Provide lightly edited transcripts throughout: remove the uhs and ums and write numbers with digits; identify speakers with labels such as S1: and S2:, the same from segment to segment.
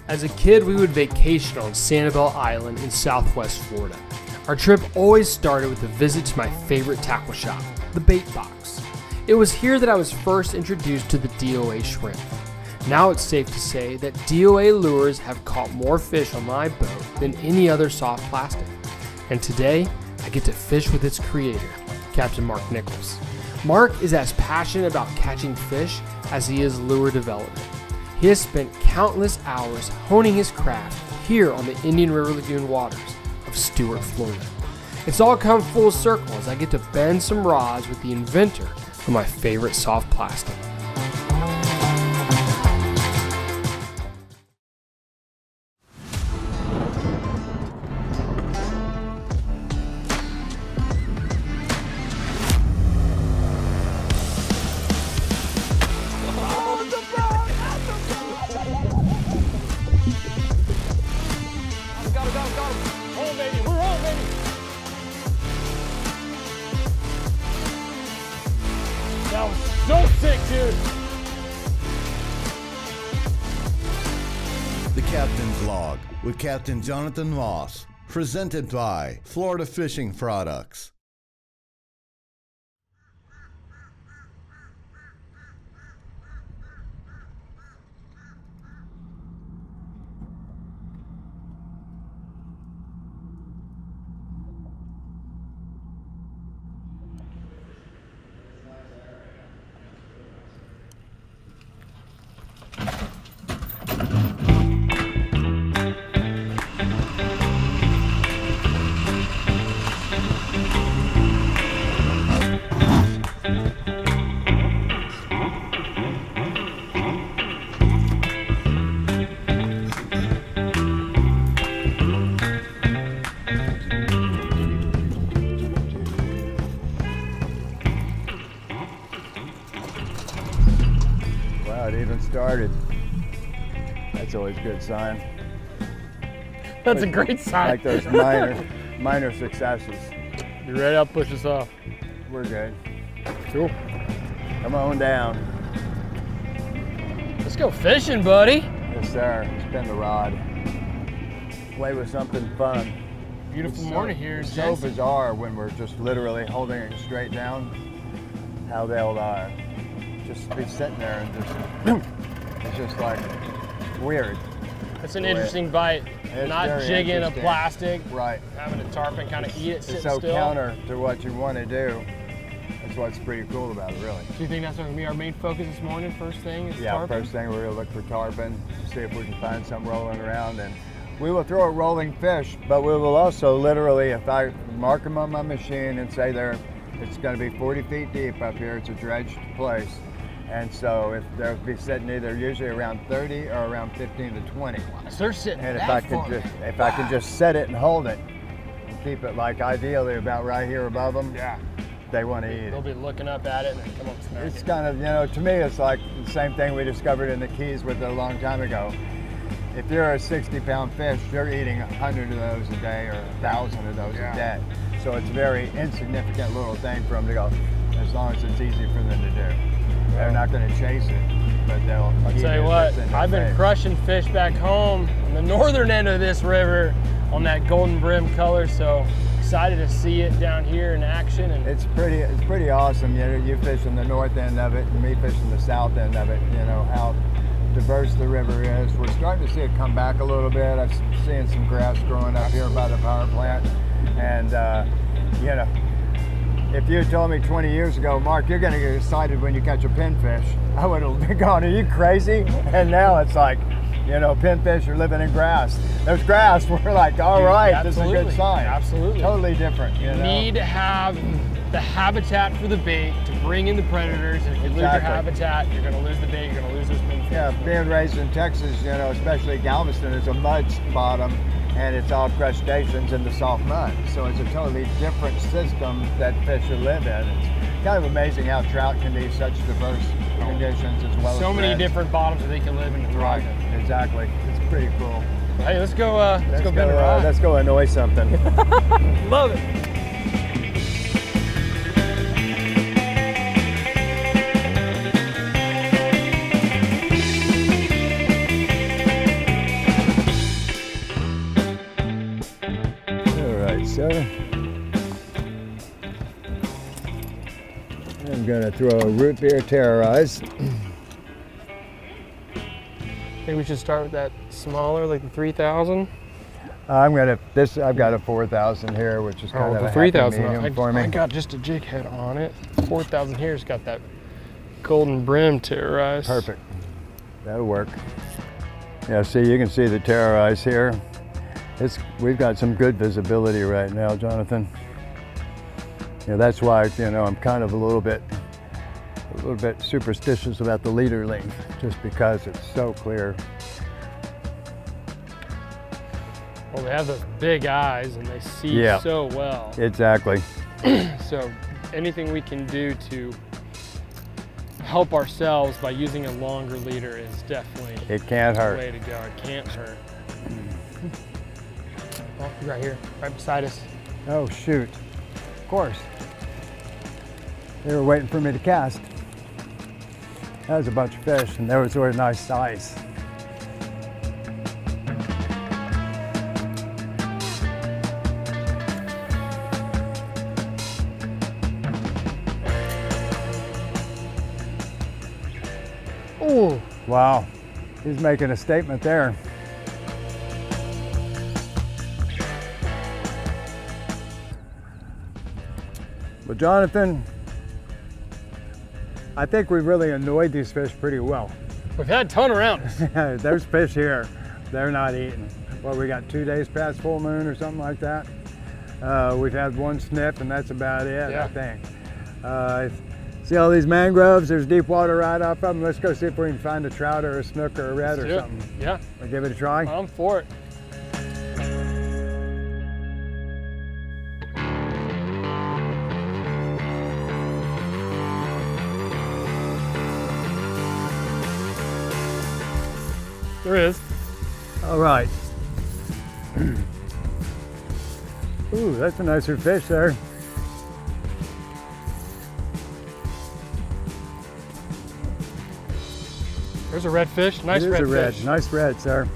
S1: As a kid, we would vacation on Sanibel Island in southwest Florida. Our trip always started with a visit to my favorite tackle shop, the Bait Box. It was here that I was first introduced to the DOA shrimp. Now it's safe to say that DOA lures have caught more fish on my boat than any other soft plastic. And today, I get to fish with its creator, Captain Mark Nichols. Mark is as passionate about catching fish as he is lure development. He has spent countless hours honing his craft here on the Indian River Lagoon waters of Stuart, Florida. It's all come full circle as I get to bend some rods with the inventor of my favorite soft plastic.
S2: That was so sick, dude.
S3: The Captain's Log with Captain Jonathan Moss, presented by Florida Fishing Products.
S4: It even started. That's always a good sign.
S2: That's a great sign.
S4: Like those minor successes.
S2: You ready? I'll push us off.
S4: We're good.
S2: Cool.
S4: Come on down.
S2: Let's go fishing, buddy.
S4: Yes, sir. Spin the rod. Play with something fun.
S2: Beautiful morning here.
S4: It's so bizarre when we're just literally holding it straight down. How they'll just be sitting there and just, it's just like weird.
S2: It's an interesting bite.
S4: It's
S2: not jigging a plastic.
S4: Right.
S2: Having a tarpon kind of eat it, sitting
S4: It's so
S2: still.
S4: counter to what you want to do. That's what's pretty cool about it, really.
S2: Do you think that's going to be our main focus this morning? First thing is tarpon?
S4: First thing we're going to look for tarpon to see if we can find some rolling around. And we will throw a rolling fish, but we will also literally, if I mark them on my machine and say it's going to be 40 feet deep up here, it's a dredged place. And so if they'll be sitting either usually around 30 or around 15 to 20.
S2: So they're sitting
S4: and
S2: that
S4: if I can just set it and hold it and keep it like ideally about right here above them,
S2: yeah,
S4: they want to eat
S2: They'll
S4: it.
S2: be looking up at it and then come up smack
S4: It's
S2: it.
S4: kind of, you know, to me it's like the same thing we discovered in the Keys with it a long time ago. If you're a 60-pound fish, you're eating 100 of those a day or 1,000 of those a day. So it's a very insignificant little thing for them to go, as long as it's easy for them to do. They're not going to chase it, but they'll
S2: I'll tell you what, I've been crushing fish back home on the northern end of this river on that golden brim color, so excited to see it down here in action. And
S4: it's pretty awesome. You know, you fish on the north end of it and me fishing the south end of it, you know, how diverse the river is. We're starting to see it come back a little bit. I'm seeing some grass growing up here by the power plant, and you know, if you had told me 20 years ago, Mark, you're going to get excited when you catch a pinfish, I would have been going, are you crazy? And now it's like, you know, pinfish are living in grass. There's grass, we're like, all right, this is a good sign.
S2: Absolutely.
S4: Totally different, you know?
S2: Need to have the habitat for the bait to bring in the predators. And if you lose your habitat, you're going to lose the bait, you're going to lose those pinfish.
S4: Yeah, being raised in Texas, you know, especially Galveston, is a mud bottom, and it's all crustaceans in the soft mud. So it's a totally different system that fish should live in. It's kind of amazing how trout can be such diverse conditions as well as
S2: so many
S4: reds.
S2: different bottoms that they can live in.
S4: Right, exactly. It's pretty cool.
S2: Hey, let's go bend a rod.
S4: Let's go annoy something.
S2: Love it.
S4: sir. I'm gonna throw a root beer terrorize.
S2: Maybe we should start with that smaller, like the 3,000.
S4: I've got a 4,000 here, which is kind of
S2: the
S4: a
S2: 3,000
S4: medium for me.
S2: I got just a jig head on it. 4,000 here's got that golden brim terrorized.
S4: Perfect. That'll work. Yeah, see, you can see the terrorize here. We've got some good visibility right now, Jonathan. Yeah, that's why, you know, I'm kind of a little bit superstitious about the leader length, just because it's so clear.
S2: Well, they have those big eyes and they see so well.
S4: Exactly.
S2: So anything we can do to help ourselves by using a longer leader is definitely
S4: It can't hurt.
S2: the way to go. It can't hurt. Oh, you're right here, right beside us.
S4: Oh, shoot. Of course. They were waiting for me to cast. That was a bunch of fish, and they were sort of nice size.
S2: Oh,
S4: Wow, he's making a statement there. But Jonathan, I think we really annoyed these fish pretty well.
S2: we've had a ton around us.
S4: There's fish here, they're not eating. Well, we got 2 days past full moon or something like that. We've had one sniff and that's about it,
S2: Yeah.
S4: I think. See all these mangroves? There's deep water right off of them. Let's go see if we can find a trout or a snook or a red or something.
S2: Yeah,
S4: We'll give it a try.
S2: I'm for it. There is.
S4: All right. Ooh, that's a nicer fish there.
S2: There's a red fish. Nice
S4: It is
S2: red
S4: a red.
S2: fish.
S4: Nice red, sir.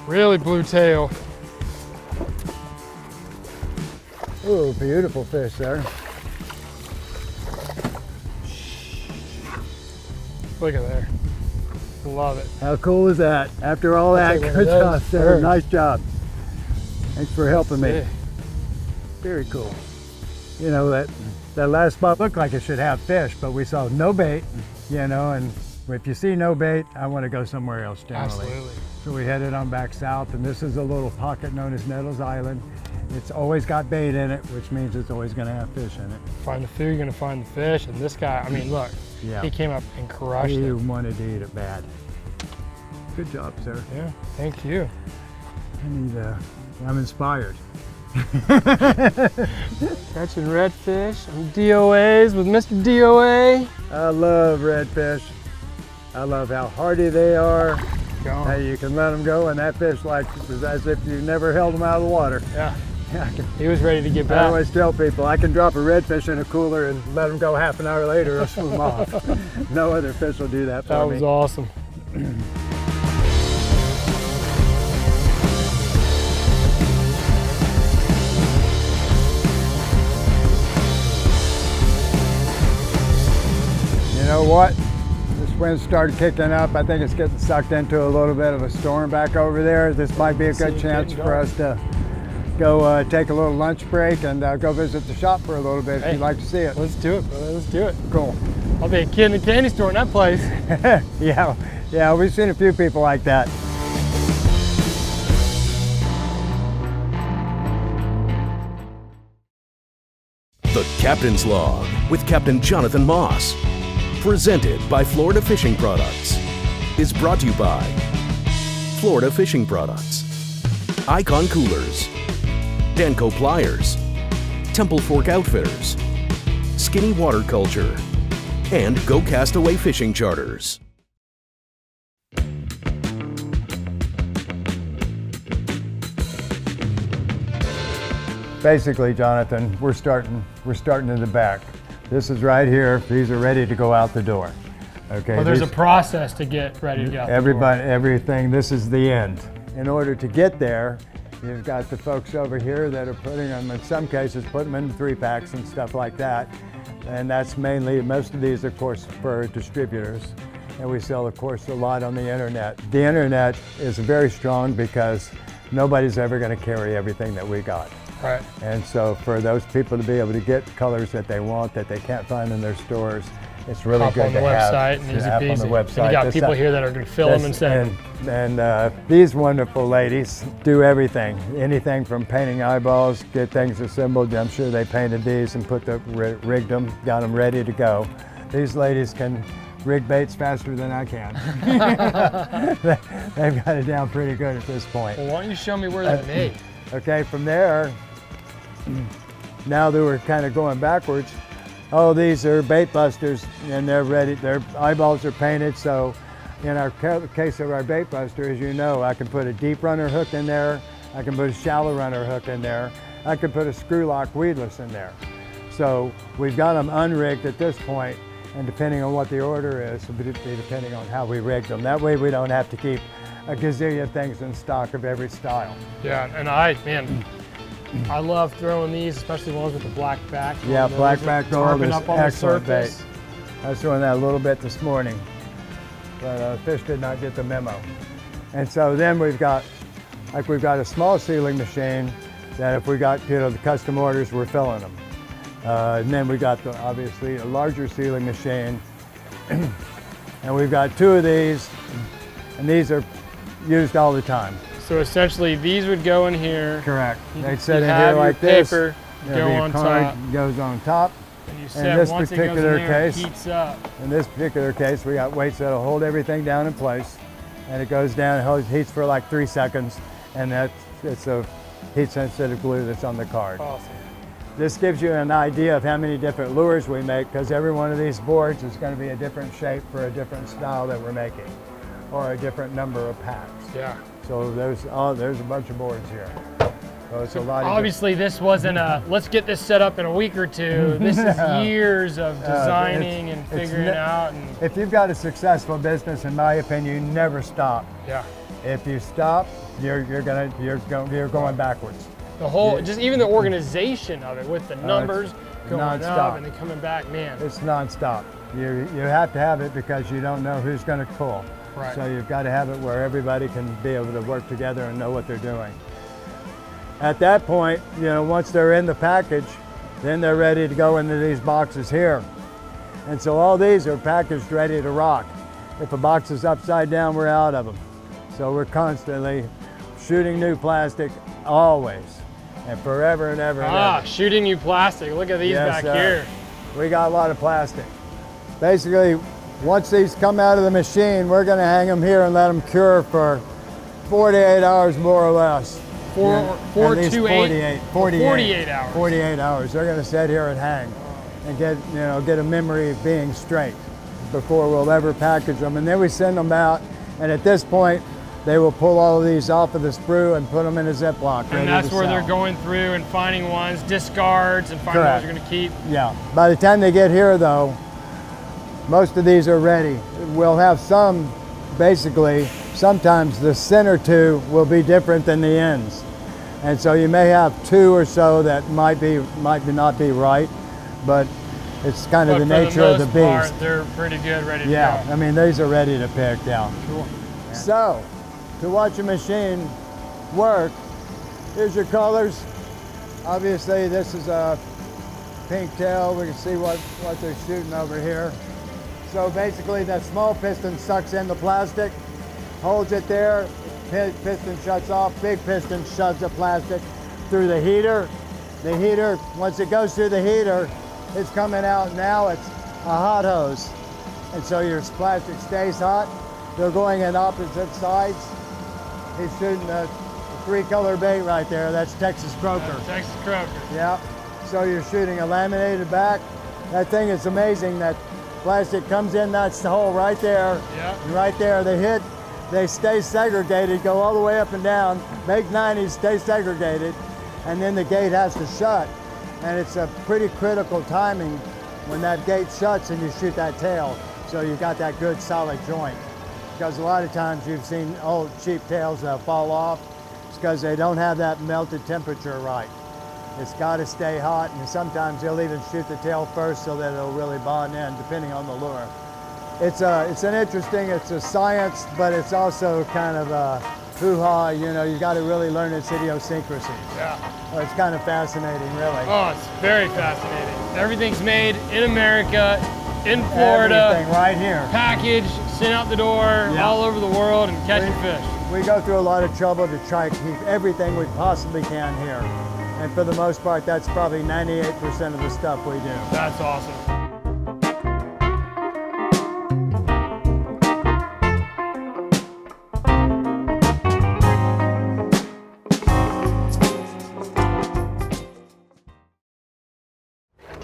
S2: Really blue tail.
S4: Ooh, beautiful fish there.
S2: Look at there. Love it.
S4: How cool is that? After all that,
S2: take one
S4: good
S2: of those
S4: job, sir.
S2: first.
S4: Nice job. Thanks for helping me.
S2: Yeah.
S4: Very cool. You know, that last spot looked like it should have fish, but we saw no bait, you know, and if you see no bait, I want to go somewhere else generally.
S2: Absolutely.
S4: So we headed on back south, and this is a little pocket known as Nichols Island. It's always got bait in it, which means it's always going to have fish in it.
S2: Find the food, you're gonna find the fish. And this guy, I mean, look,
S4: Yeah.
S2: he came up and crushed
S4: He
S2: it.
S4: wanted to eat it bad. Good job, sir.
S2: Yeah, thank you.
S4: I'm inspired.
S2: Catching redfish on DOAs with Mr. DOA.
S4: I love redfish. I love how hardy they are.
S2: Gone.
S4: How you can let them go, and that fish like is as if you never held them out of the water.
S2: Yeah,
S4: Yeah,
S2: he was ready to get
S4: I
S2: back.
S4: always tell people I can drop a redfish in a cooler and let them go half an hour later, they'll swim off. No other fish will do that for
S2: That
S4: me.
S2: was awesome.
S4: You know what? This wind started kicking up. I think it's getting sucked into a little bit of a storm back over there. This might be a good chance for us to go take a little lunch break and go visit the shop for a little bit if you'd like to see it.
S2: Let's do it, brother. Let's do it.
S4: Cool.
S2: I'll be a kid in the candy store in that place.
S4: Yeah, we've seen a few people like that.
S5: The Captain's Log with Captain Jonathan Moss. Presented by Florida Fishing Products. Is brought to you by Florida Fishing Products, Icon Coolers, Danco Pliers, Temple Fork Outfitters, Skinny Water Culture, and Go Castaway Fishing Charters.
S4: Basically, Jonathan, we're starting in the back. This is right here. These are ready to go out the door. Okay.
S2: Well, there's a process to get ready to go.
S4: Everything. This is the end. In order to get there, You've got the folks over here that are putting them, in some cases, put them in 3-packs and stuff like that. And that's mainly, most of these, of course, for distributors. And we sell, of course, a lot on the internet. The internet is very strong because nobody's ever going to carry everything that we got.
S2: Right.
S4: And so for those people to be able to get colors that they want, that they can't find in their stores, it's really good to have.
S2: And easy
S4: have on the website.
S2: And you got people here that are going to fill them and send them.
S4: And these wonderful ladies do everything. Anything from painting eyeballs, get things assembled. I'm sure they painted these and rigged them, got them ready to go. These ladies can rig baits faster than I can. They've got it down pretty good at this point.
S2: Well, why don't you show me where they're made?
S4: Okay, from there, now that we're kind of going backwards, oh, these are bait busters and they're ready. Their eyeballs are painted, so in our case of our bait buster, as you know, I can put a deep runner hook in there, I can put a shallow runner hook in there, I can put a screw lock weedless in there. So we've got them unrigged at this point, and depending on what the order is, it'll be depending on how we rig them. That way we don't have to keep a gazillion things in stock of every style.
S2: Yeah, and I love throwing these, especially ones with the black back.
S4: Yeah, black back gold is
S2: up on the
S4: excellent bait.
S2: surface.
S4: I was throwing that a little bit this morning, but fish did not get the memo. And so then we've got a small sealing machine that if we got the custom orders, we're filling them. And then we got obviously a larger sealing machine, and we've got 2 of these, and these are used all the time.
S2: So essentially, these would go in here.
S4: Correct. They'd sit in here like this.
S2: Paper go on top.
S4: Goes on top.
S2: And you
S4: In
S2: said
S4: this
S2: once
S4: particular
S2: it goes in there,
S4: case,
S2: it heats up.
S4: In this particular case, we got weights that'll hold everything down in place, and it goes down, heats for like 3 seconds, and it's a heat-sensitive glue that's on the card.
S2: Awesome.
S4: This gives you an idea of how many different lures we make, because every one of these boards is going to be a different shape for a different style that we're making, or a different number of packs.
S2: Yeah.
S4: So there's a bunch of boards here. So it's a lot.
S2: Obviously, this wasn't a let's get this set up in a week or two. This is years of designing and figuring out. And
S4: if you've got a successful business, in my opinion, you never stop.
S2: Yeah.
S4: If you stop, you're going backwards.
S2: The whole, just even the organization of it with the numbers going up and then coming back, man.
S4: It's nonstop. You have to have it because you don't know who's going to pull.
S2: Right.
S4: So you've got to have it where everybody can be able to work together and know what they're doing. At that point, once they're in the package, then they're ready to go into these boxes here. And so all these are packaged ready to rock. If a box is upside down, we're out of them. So we're constantly shooting new plastic, always, and forever and ever and ever.
S2: Shooting new plastic. Look at these back here.
S4: We got a lot of plastic. Basically, once these come out of the machine, we're going to hang them here and let them cure for 48 hours more or less.
S2: 48 hours.
S4: 48 hours. They're going to sit here and hang and get a memory of being straight before we'll ever package them. And then we send them out, and at this point, they will pull all of these off of the sprue and put them in a Ziploc.
S2: And that's where they're going through and finding ones, discards, and finding ones they're going to keep.
S4: Yeah. By the time they get here, though, most of these are ready. We'll have some, basically, sometimes the center 2 will be different than the ends. And so you may have 2 or so that might not be right, but it's kind of the nature of the beast.
S2: Part, they're pretty good, ready to go.
S4: Yeah, I mean, these are ready to pick down.
S2: Cool.
S4: Yeah. So, to watch a machine work, here's your colors. Obviously, this is a pink tail. We can see what they're shooting over here. So basically, that small piston sucks in the plastic, holds it there, piston shuts off, big piston shoves the plastic through the heater. The heater, once it goes through the heater, it's coming out. Now it's a hot hose. And so your plastic stays hot. They're going in opposite sides. He's shooting a 3-color bait right there. That's Texas Croaker.
S2: Texas Croaker.
S4: Yeah. So you're shooting a laminated back. That thing is amazing. That plastic comes in that hole right there.
S2: Yeah.
S4: Right there. They stay segregated, go all the way up and down, make 90s, stay segregated, and then the gate has to shut. And it's a pretty critical timing when that gate shuts and you shoot that tail. So you got that good solid joint. Because a lot of times you've seen old cheap tails that fall off, because they don't have that melted temperature right. It's got to stay hot, and sometimes they'll even shoot the tail first so that it'll really bond in, depending on the lure. It's a science, but it's also kind of a hoo-ha. You know, you got to really learn its idiosyncrasies.
S2: Yeah.
S4: Well, it's kind of fascinating, really.
S2: Oh, it's very fascinating. Everything's made in America, in Florida.
S4: Everything right here.
S2: Packaged, sent out the door, all over the world, and catching fish.
S4: We go through a lot of trouble to try to keep everything we possibly can here. And for the most part, that's probably 98% of the stuff we do.
S2: That's awesome.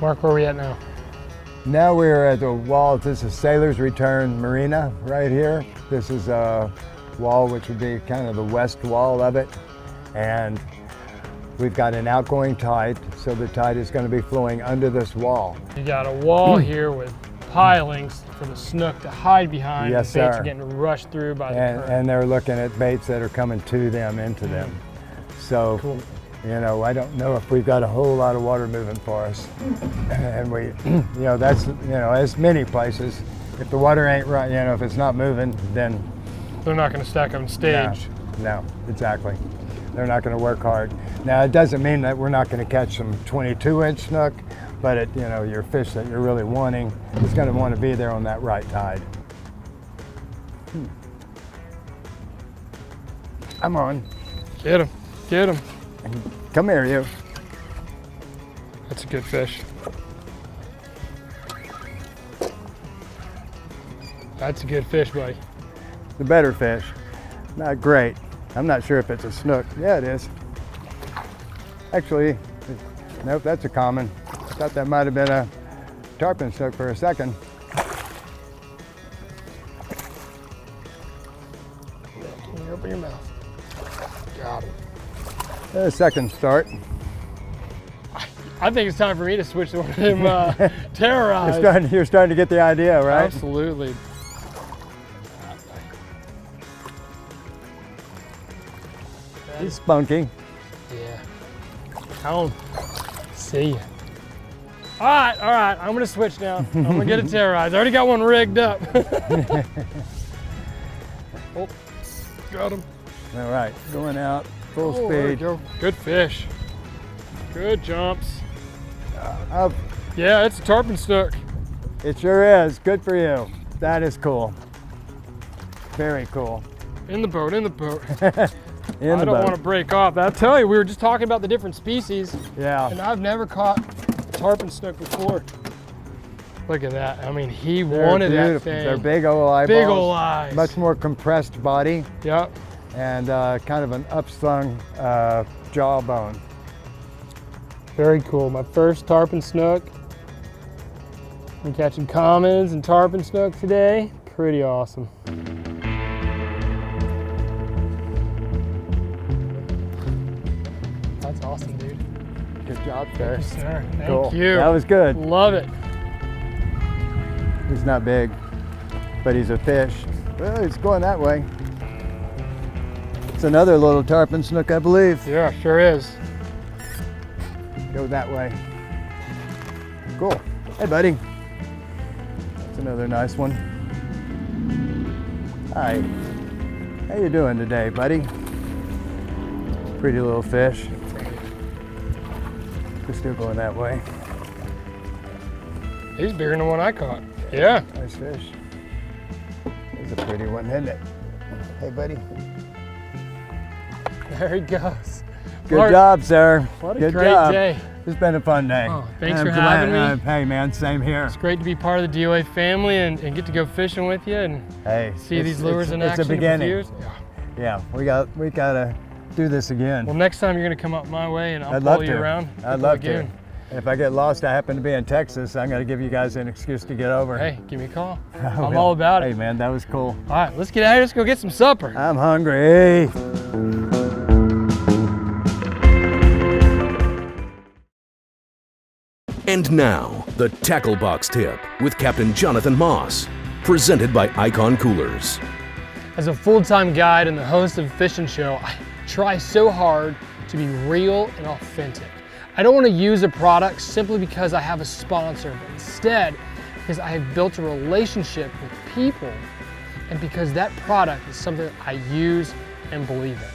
S2: Mark, where are we at now?
S4: Now we're at the wall. This is Sailor's Return Marina right here. This is a wall which would be kind of the west wall of it. And we've got an outgoing tide, so the tide is going to be flowing under this wall.
S2: You got a wall here with pilings for the snook to hide behind.
S4: Yes,
S2: the baits
S4: sir.
S2: are getting rushed through by the current.
S4: And they're looking at baits that are coming to them, into them. So,
S2: Cool.
S4: you know, I don't know if we've got a whole lot of water moving for us. And we, you know, that's, you know, as many places, if the water ain't right, you know, if it's not moving, then
S2: They're not going to stack up and stage.
S4: no, exactly. They're not going to work hard. Now, it doesn't mean that we're not going to catch some 22-inch snook, but it, you know, your fish that you're really wanting is going to want to be there on that right tide. Come on.
S2: Get him. Get him.
S4: Come here, you.
S2: That's a good fish. That's a good fish, buddy.
S4: The better fish. Not great. I'm not sure if it's a snook. Yeah, it is. Actually, nope, that's a common. I thought that might have been a tarpon snook for a second.
S2: Can you open your mouth? Got him.
S4: A second start.
S2: I think it's time for me to switch to one of them terrorized.
S4: You're starting to get the idea, right?
S2: Absolutely.
S4: He's spunky.
S2: Yeah. Come on. See ya. All right. I'm gonna switch now. I'm gonna get a terrorized. I already got one rigged up. Oh, got him.
S4: All right, going out full
S2: Oh, there we
S4: speed.
S2: go. Good fish. Good jumps.
S4: Up.
S2: Yeah, it's a tarpon snook.
S4: It sure is. Good for you. That is cool. Very cool.
S2: In the boat. In the boat.
S4: In the
S2: I don't
S4: boat.
S2: want to break off. I'll tell you, we were just talking about the different species,
S4: Yeah.
S2: and I've never caught a tarpon snook before. Look at that. I mean, he
S4: They're
S2: wanted that
S4: beautiful.
S2: thing.
S4: They're big old eyeballs.
S2: Big ol' eyes.
S4: Much more compressed body
S2: Yep.
S4: and kind of an upslung jawbone.
S2: Very cool. My first tarpon snook. I'm catching commons and tarpon snook today. Pretty awesome. That's awesome, dude.
S4: Good job, sir.
S2: Yes, sir. Thank
S4: Cool.
S2: you.
S4: That was good.
S2: Love it.
S4: He's not big, but he's a fish. Well, he's going that way. It's another little tarpon snook, I believe.
S2: Yeah, sure is.
S4: Go that way. Cool. Hey, buddy. That's another nice one. Hi. How you doing today, buddy? Pretty little fish. We're still going that way.
S2: He's bigger than the one I caught. Yeah.
S4: Nice fish. It's a pretty one, isn't it? Hey, buddy.
S2: There he goes.
S4: Good
S2: Mark,
S4: job, sir.
S2: What a
S4: Good
S2: great
S4: job.
S2: day.
S4: It's been a fun day.
S2: Oh, thanks
S4: I'm
S2: for having
S4: glad-
S2: me.
S4: Hey, man, same here.
S2: It's great to be part of the DOA family and get to go fishing with you and
S4: Hey,
S2: see these lures in action.
S4: It's a beginning.
S2: Years. Yeah.
S4: Yeah, we gotta do this again.
S2: Well, next time you're gonna come up my way and I'll
S4: I'd
S2: follow
S4: love
S2: you
S4: to.
S2: around.
S4: I'd love to. If I get lost, I happen to be in Texas, I'm gonna give you guys an excuse to get over.
S2: Hey, give me a call.
S4: I
S2: I'm
S4: will.
S2: all about it.
S4: Hey, man, that was cool.
S2: All right, let's get out of here. Let's go get some supper.
S4: I'm hungry.
S5: And now, the Tackle Box Tip with Captain Jonathan Moss, presented by Icon Coolers.
S2: As a full-time guide and the host of a fishing show, I try so hard to be real and authentic. I don't want to use a product simply because I have a sponsor, but instead because I have built a relationship with people and because that product is something I use and believe in.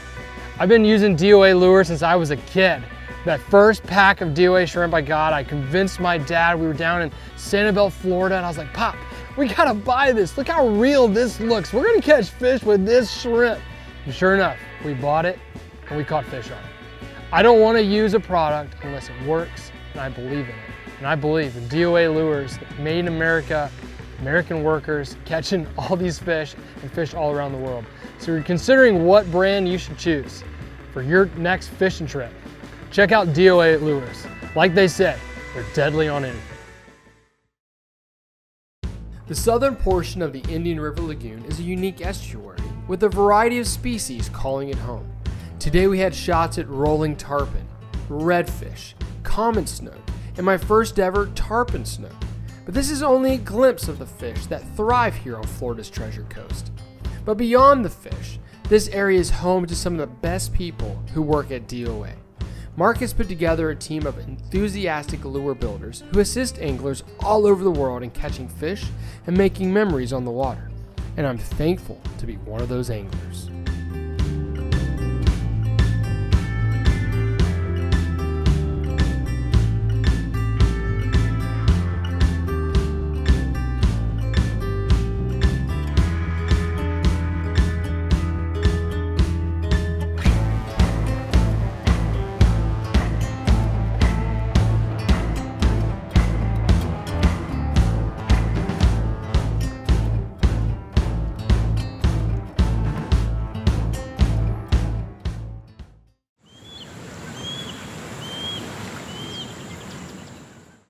S2: I've been using D.O.A. lures since I was a kid. That first pack of D.O.A. shrimp I got, I convinced my dad. We were down in Sanibel, Florida, and I was like, Pop, we gotta buy this. Look how real this looks. We're gonna catch fish with this shrimp. And sure enough, we bought it and we caught fish on it. I don't wanna use a product unless it works and I believe in it. And I believe in D.O.A. lures, made in America, American workers catching all these fish and fish all around the world. So you're considering what brand you should choose for your next fishing trip. Check out D.O.A. lures. Like they say, they're deadly on anything.
S1: The southern portion of the Indian River Lagoon is a unique estuary with a variety of species calling it home. Today we had shots at rolling tarpon, redfish, common snook, and my first ever tarpon snook. But this is only a glimpse of the fish that thrive here on Florida's Treasure Coast. But beyond the fish, this area is home to some of the best people who work at D.O.A. Mark has put together a team of enthusiastic lure builders who assist anglers all over the world in catching fish and making memories on the water. And I'm thankful to be one of those anglers.